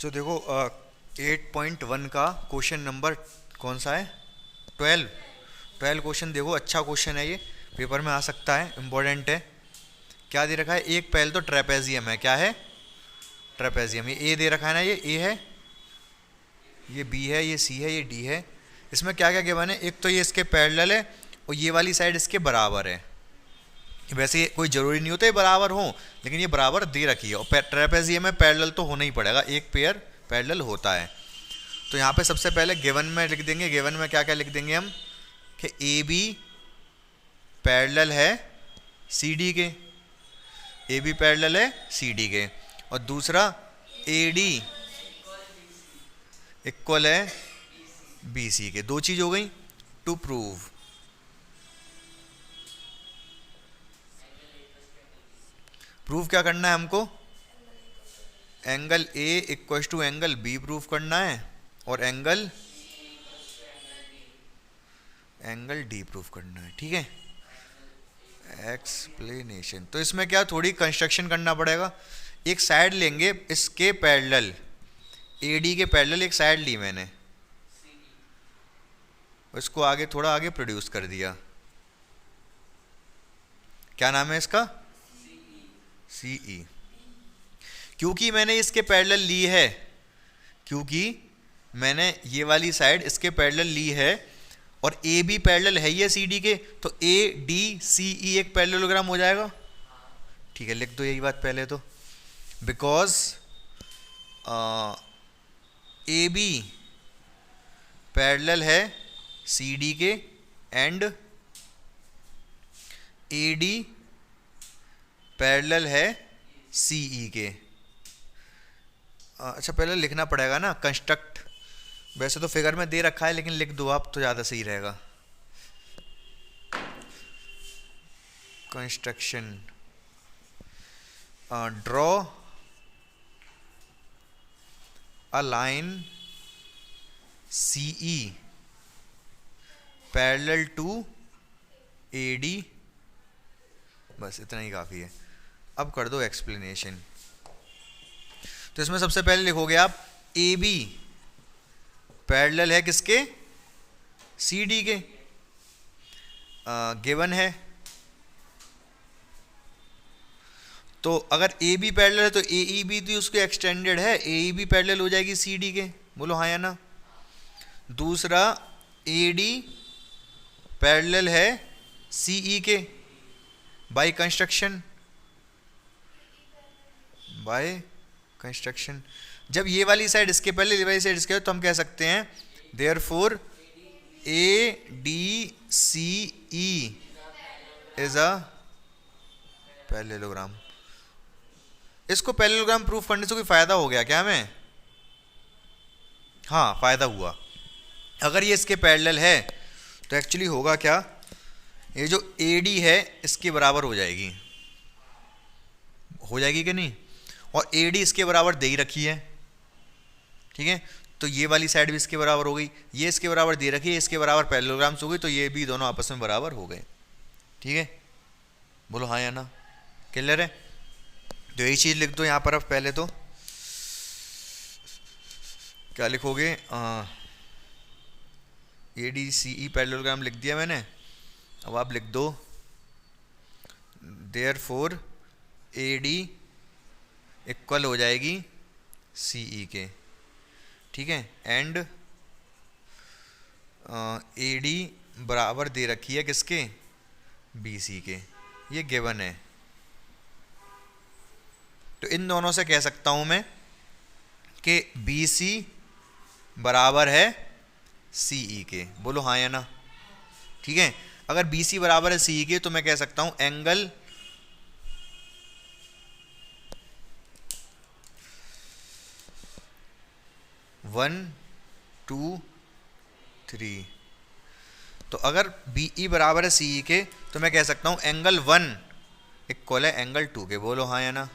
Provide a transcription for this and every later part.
बच्चों देखो 8.1 का क्वेश्चन नंबर कौन सा है? 12 क्वेश्चन देखो, अच्छा क्वेश्चन है ये, पेपर में आ सकता है, इम्पोर्टेंट है। क्या दे रखा है? एक पहले तो ट्रेपेजियम है। क्या है? ट्रेपेजियम। ये ए दे रखा है ना, ये ए है, ये बी है, ये सी है, ये डी है। इसमें क्या क्या गिवन है? एक तो ये इसके पैरेलल है और ये वाली साइड इसके बराबर है। वैसे कोई ज़रूरी नहीं होता ये बराबर हो, लेकिन ये बराबर दे रखी है और ट्रेपेजियम में पैरेलल तो होना ही पड़ेगा, एक पेयर पैरेलल होता है। तो यहाँ पे सबसे पहले गिवन में लिख देंगे, गिवन में क्या क्या लिख देंगे हम कि ए बी पैरेलल है सी डी के, ए बी पैरेलल है सी डी के, और दूसरा ए डी इक्वल है बी सी के। दो चीज़ हो गई। टू प्रूव प्रूफ क्या करना है हमको? Angle A equal to angle B proof करना है और एंगल डी प्रूफ करना है। ठीक है, एक्सप्लेनेशन। तो इसमें क्या थोड़ी कंस्ट्रक्शन करना पड़ेगा। एक साइड लेंगे इसके पैरेलल, ए डी के पैरेलल एक साइड ली मैंने, इसको आगे थोड़ा आगे प्रोड्यूस कर दिया। क्या नाम है इसका? सी ई। क्योंकि मैंने इसके पैरेलल ली है, क्योंकि मैंने ये वाली साइड इसके पैरेलल ली है और ए बी पैरेलल है ये सी डी के, तो ए डी सी ई एक पैरेललोग्राम हो जाएगा। ठीक है, लिख दो यही बात पहले तो। बिकॉज ए बी पैरेलल है सी डी के एंड ए डी पैरेलल है सी ई के। अच्छा, पहले लिखना पड़ेगा ना कंस्ट्रक्ट। वैसे तो फिगर में दे रखा है, लेकिन लिख दो आप तो ज़्यादा सही रहेगा। Construction, draw a line C E parallel to A D. बस इतना ही काफ़ी है। अब कर दो एक्सप्लेनेशन। तो इसमें सबसे पहले लिखोगे आप ए बी पैरेलल है किसके? सी डी के। गिवन है, तो अगर ए बी पैरेलल है तो ए ई बी तो उसके एक्सटेंडेड है, ए ई बी पैरेलल हो जाएगी सी डी के। बोलो हाँ या ना। दूसरा ए डी पैरेलल है सी ई के बाय कंस्ट्रक्शन, बाय कंस्ट्रक्शन। जब ये वाली साइड इसके पहले, ये वाली साइड इसके, तो हम कह सकते हैं therefore A D C E is a parallelogram. इसको पैरेललोग्राम प्रूफ करने से कोई फायदा हो गया क्या हमें? हाँ, फायदा हुआ। अगर ये इसके पैरेलल है तो एक्चुअली होगा क्या, ये जो ए डी है इसके बराबर हो जाएगी कि नहीं? और ए डी इसके बराबर दे ही रखी है। ठीक है, तो ये वाली साइड भी इसके बराबर हो गई, ये इसके बराबर दे रखी है, इसके बराबर पैरेललोग्राम्स हो गई, तो ये भी दोनों आपस में बराबर हो गए। ठीक है, बोलो हाँ या ना। क्लियर है? तो यही चीज़ लिख दो यहाँ पर। अब पहले तो क्या लिखोगे? ए डी सी ई पैरेललोग्राम लिख दिया मैंने। अब आप लिख दो देयरफॉर ए डी इक्वल हो जाएगी सी ई के। ठीक है, एंड ए डी बराबर दे रखी है किसके? बी सी के। ये गिवन है। तो इन दोनों से कह सकता हूं मैं कि बी सी बराबर है सी ई के। बोलो हाँ या ना। ठीक है, अगर बी सी बराबर है सी ई के तो मैं कह सकता हूं एंगल वन टू थ्री। तो अगर बी ई बराबर है सी ई के तो मैं कह सकता हूं एंगल 1 इक्वल है एंगल 2 के। बोलो हाँ या ना।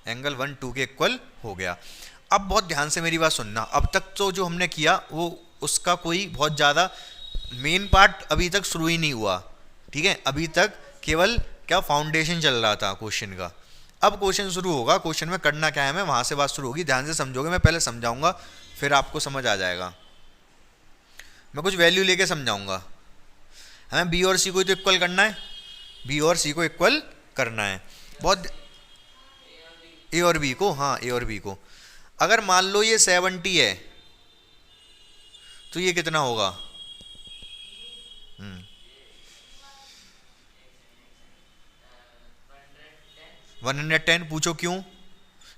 एंगल 1 2 के इक्वल हो गया। अब बहुत ध्यान से मेरी बात सुनना। अब तक तो जो हमने किया वो उसका कोई बहुत ज़्यादा मेन पार्ट अभी तक शुरू ही नहीं हुआ। ठीक है, अभी तक केवल क्या फाउंडेशन चल रहा था क्वेश्चन का। अब क्वेश्चन शुरू होगा, क्वेश्चन में करना क्या है, मैं वहां से बात शुरू होगी, ध्यान से समझोगे, मैं पहले समझाऊंगा फिर आपको समझ आ जाएगा। मैं कुछ वैल्यू लेके समझाऊंगा। हमें बी और सी को तो इक्वल करना है, बी और सी को इक्वल करना है। बहुत ए और बी को, हाँ ए और बी को। अगर मान लो ये 70 है तो ये कितना होगा? 110। पूछो क्यों?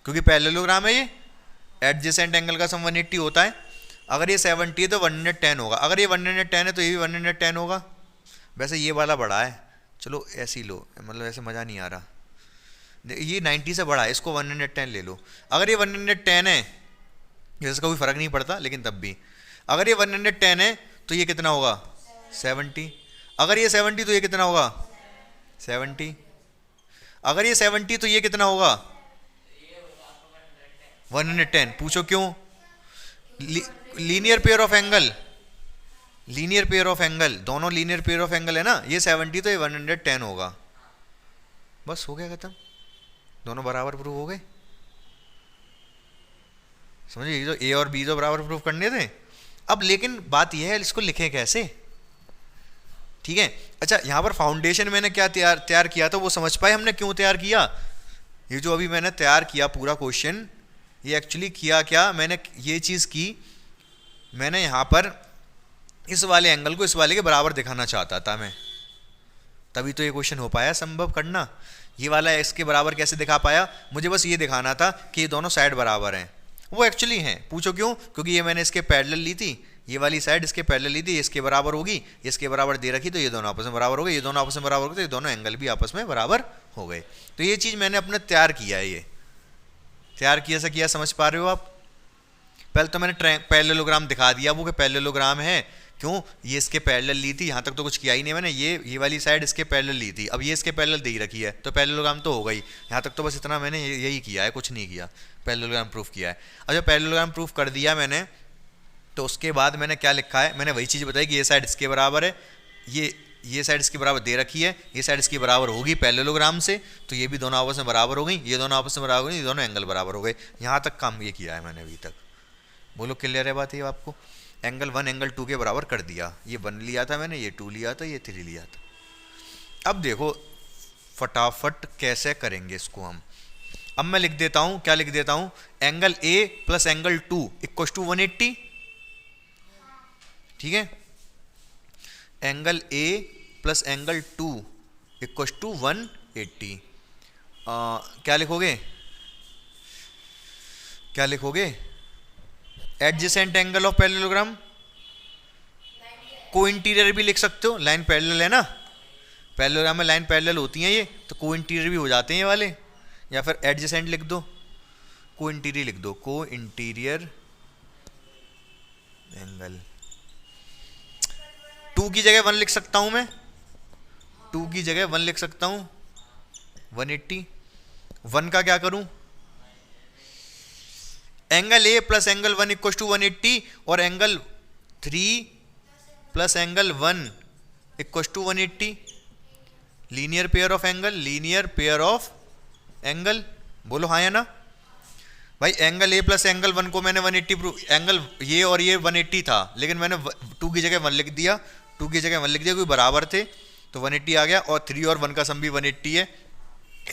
क्योंकि पैरेललोग्राम है ये, एडजेसेंट एंगल का सम 180 होता है। अगर ये 70 है तो 110 होगा, अगर ये 110 है तो ये भी 110 होगा। वैसे ये वाला बड़ा है, चलो ऐसे ही लो, मतलब ऐसे मज़ा नहीं आ रहा। ये 90 से बड़ा है, इसको 110 ले लो। अगर ये 110 है, इसका कोई फ़र्क नहीं पड़ता, लेकिन तब भी अगर ये 110 है तो ये कितना होगा? 70। अगर ये 70 तो ये कितना होगा? 70। अगर ये 70 तो ये कितना होगा? 110। पूछो क्यों? Linear pair of angle, linear pair of angle, दोनों लीनियर पेयर ऑफ एंगल है ना। ये 70 तो ये 110 होगा। बस हो गया खत्म, दोनों बराबर प्रूफ हो गए। समझिए, ये जो ए और बी जो बराबर प्रूफ करने थे। अब लेकिन बात यह है, इसको लिखें कैसे? ठीक है, अच्छा यहाँ पर फाउंडेशन मैंने क्या तैयार किया था वो समझ पाए हमने क्यों तैयार किया? ये जो अभी मैंने तैयार किया पूरा क्वेश्चन, ये एक्चुअली किया क्या मैंने, ये चीज़ की मैंने यहाँ पर इस वाले एंगल को इस वाले के बराबर दिखाना चाहता था मैं, तभी तो ये क्वेश्चन हो पाया संभव करना। ये वाला इसके बराबर कैसे दिखा पाया? मुझे बस ये दिखाना था कि ये दोनों साइड बराबर हैं, वो एक्चुअली हैं। पूछो क्यों? क्योंकि ये मैंने इसके पैरेलल ली थी, ये वाली साइड इसके पैरेलल ली थी, ये इसके बराबर होगी, इसके बराबर दे रखी, तो ये दोनों आपस में बराबर हो गए, ये दोनों आपस में बराबर हो गए, तो ये दोनों एंगल भी आपस में बराबर हो गए। तो ये चीज़ मैंने अपने तैयार किया है, ये तैयार किया सा किया, समझ पा रहे हो आप? पहले तो मैंने पैरेललोग्राम दिखा दिया वो कि पैरेललोग्राम है, क्यों? ये इसके पैरेलल ली थी, यहाँ तक तो कुछ किया ही नहीं मैंने, ये वाली साइड इसके पैरेलल ली थी, अब ये इसके पैरेलल दे रखी है, तो पैरेललोग्राम तो हो गई। यहाँ तक तो बस इतना मैंने यही किया है, कुछ नहीं किया, पैरेललोग्राम प्रूफ किया है। अच्छा पैरेललोग्राम प्रूफ कर दिया मैंने, तो उसके बाद मैंने क्या लिखा है? मैंने वही चीज़ बताई कि ये साइड इसके बराबर है, ये साइड इसके बराबर दे रखी है, ये साइड इसकी बराबर होगी पैरेललोग्राम से, तो ये भी दोनों आपस में बराबर हो गई, ये दोनों आपस में बराबर हो गई, ये दोनों एंगल बराबर हो गए। यहाँ तक काम ये किया है मैंने अभी तक। बोलो क्लियर है बात? ये आपको एंगल 1 एंगल 2 के बराबर कर दिया। ये 1 लिया था मैंने, ये 2 लिया था, ये 3 लिया था। अब देखो फटाफट कैसे करेंगे इसको हम। अब मैं लिख देता हूँ, क्या लिख देता हूँ? Angle A plus angle 2 equal to 180। ठीक है, angle A plus angle 2 equal to 180। क्या लिखोगे? क्या लिखोगे? Adjacent angle of parallelogram, co-interior भी लिख सकते हो, लाइन पैरेलल है ना, पैरेललोग्राम में लाइन पैरेलल होती हैं ये, तो को इंटीरियर भी हो जाते हैं ये वाले, या फिर एडजेसेंट लिख दो, को इंटीरियर लिख दो, को इंटीरियर एंगल। 2 की जगह 1 लिख सकता हूं मैं, 2 की जगह 1 लिख सकता हूं, 180। 1 का क्या करूं? Angle A plus angle 1 equal to 180 और angle 3 plus angle 1 equal to 180। Linear pair of angle, linear pair of angle, बोलो हाँ या ना भाई? एंगल ए प्लस एंगल 1 को मैंने 180 एंगल ये और ये 180 था, लेकिन मैंने 2 की जगह 1 लिख दिया, 2 की जगह 1 लिख दिया, कोई बराबर थे तो 180 आ गया, और 3 और 1 का सम भी 180 है।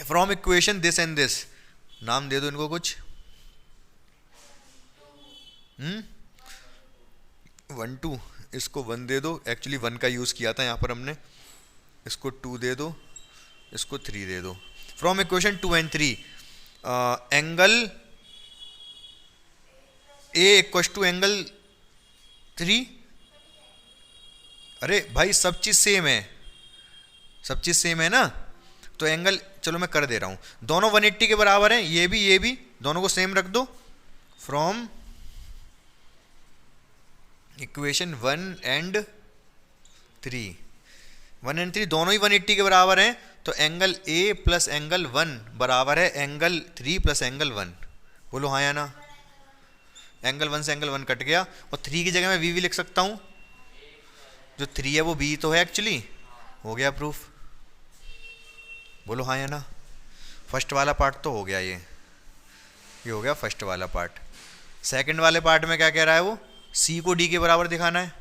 From equation this and this, नाम दे दो इनको कुछ। 1 2, इसको 1 दे दो, एक्चुअली 1 का यूज़ किया था यहाँ पर हमने, इसको 2 दे दो, इसको 3 दे दो। From equation 2 and 3 angle A equal to angle 3। अरे भाई सब चीज़ सेम है, सब चीज़ सेम है ना, तो एंगल चलो मैं कर दे रहा हूँ, दोनों 180 के बराबर हैं, ये भी दोनों को सेम रख दो। फ्रॉम इक्वेशन 1 and 3, 1 and 3 दोनों ही 180 के बराबर हैं, तो एंगल ए प्लस एंगल 1 बराबर है एंगल 3 प्लस एंगल 1। बोलो हाँ या ना? एंगल 1 से एंगल 1 कट गया, और 3 की जगह मैं वी भी लिख सकता हूँ, जो 3 है वो बी तो है एक्चुअली, हो गया प्रूफ। बोलो हाँ या ना? फर्स्ट वाला पार्ट तो हो गया, ये हो गया फर्स्ट वाला पार्ट। सेकंड वाले पार्ट में क्या कह रहा है वो, सी को डी के बराबर दिखाना है,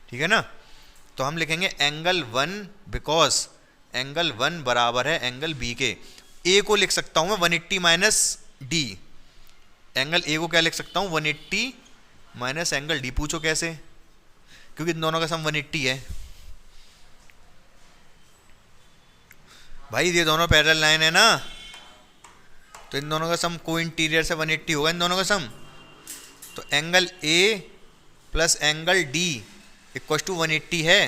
ठीक है ना। तो हम लिखेंगे एंगल 1 बिकॉज एंगल 1 बराबर है एंगल बी के। ए को लिख सकता हूं मैं 180 माइनस डी, एंगल ए को क्या लिख सकता हूं 180 माइनस एंगल डी। पूछो कैसे, क्योंकि इन दोनों का सम 180 है भाई, ये दोनों पैरेलल लाइन है ना, तो इन दोनों का सम को इंटीरियर से 180 होगा इन दोनों का सम। तो angle A plus angle D equal to 180 है,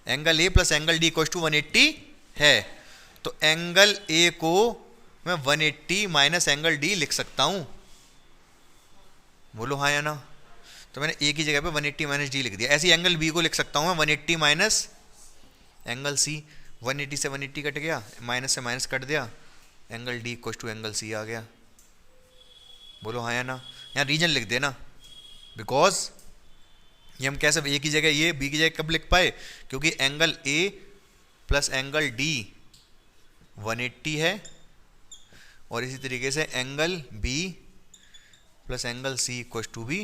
angle A plus angle D equal to 180 है। तो एंगल ए को मैं 180 माइनस एंगल डी लिख सकता हूं, बोलो हाँ या ना। तो मैंने ए की जगह पे 180 माइनस डी लिख दिया। ऐसे एंगल बी को लिख सकता हूं मैं 180 माइनस एंगल सी, 180 से 180 कट गया, माइनस से माइनस कट दिया, angle D equal to angle C आ गया, बोलो हाँ या ना। यहाँ रीजन लिख देना, बिकॉज ये हम कैसे ए की जगह ये बी की जगह कब लिख पाए, क्योंकि angle A plus angle D 180 है, और इसी तरीके से angle B plus angle C equal to भी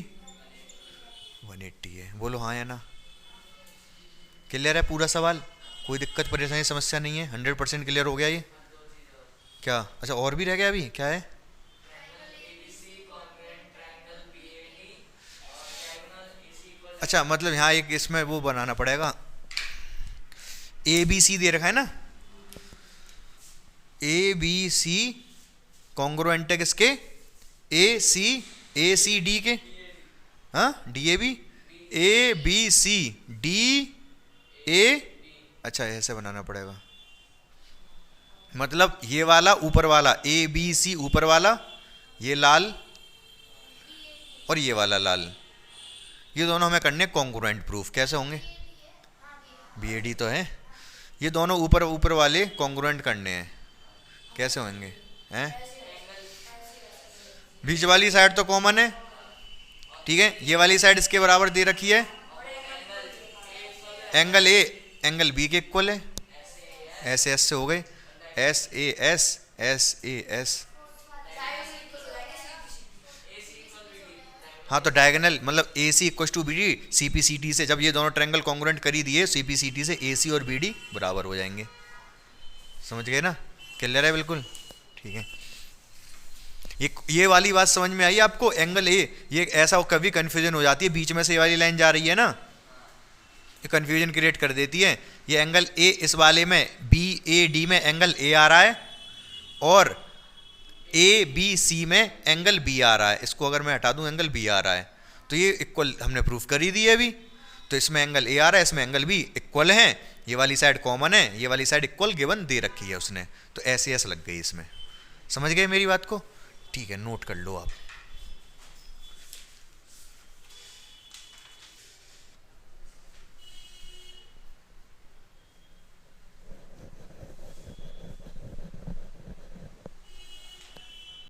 180 है, बोलो हाँ या ना। क्लियर है पूरा सवाल, कोई दिक्कत परेशानी समस्या नहीं है, 100% क्लियर हो गया ये क्या। अच्छा और भी रह गया अभी, क्या है, अच्छा मतलब यहाँ एक इसमें वो बनाना पड़ेगा, ए बी सी दे रखा है ना, ए बी सी कॉन्ग्रुएंट है किसके, ए सी डी के, हाँ D A B C D A, अच्छा ऐसे बनाना पड़ेगा, मतलब ये वाला ऊपर वाला ए बी सी ऊपर वाला ये लाल और ये वाला लाल, ये दोनों हमें करने कॉन्ग्रुएंट प्रूफ। कैसे होंगे, बी ए डी तो है, ये दोनों ऊपर ऊपर वाले कॉन्ग्रुएंट करने हैं, कैसे होंगे हैं, बीच वाली साइड तो कॉमन है, ठीक है, ये वाली साइड इसके बराबर दे रखी है, एंगल ए एंगल बी के इक्वल है, एस एस से हो गए, एस ए एस, हाँ तो डायगोनल मतलब A C equal to B D, C P C T से जब ये दोनों ट्रायंगल कॉन्ग्रुएंट कर ही दिए, सी पी सी टी से ए सी और बी डी बराबर हो जाएंगे, समझ गए ना, क्लियर है बिल्कुल, ठीक है। ये वाली बात समझ में आई आपको, एंगल ए ये ऐसा कभी कंफ्यूजन हो जाती है, बीच में से ये वाली लाइन जा रही है ना, ये कंफ्यूजन क्रिएट कर देती है। ये एंगल ए इस वाले में बी ए डी में एंगल ए आ रहा है, और ए बी सी में एंगल बी आ रहा है, इसको अगर मैं हटा दूं एंगल बी आ रहा है, तो ये इक्वल हमने प्रूफ कर ही दिया अभी। तो इसमें एंगल ए आ रहा है, इसमें एंगल बी इक्वल है, ये वाली साइड कॉमन है, ये वाली साइड इक्वल गिवन दे रखी है उसने, तो ऐसे ऐसे लग गई इसमें, समझ गए मेरी बात को, ठीक है, नोट कर लो आप।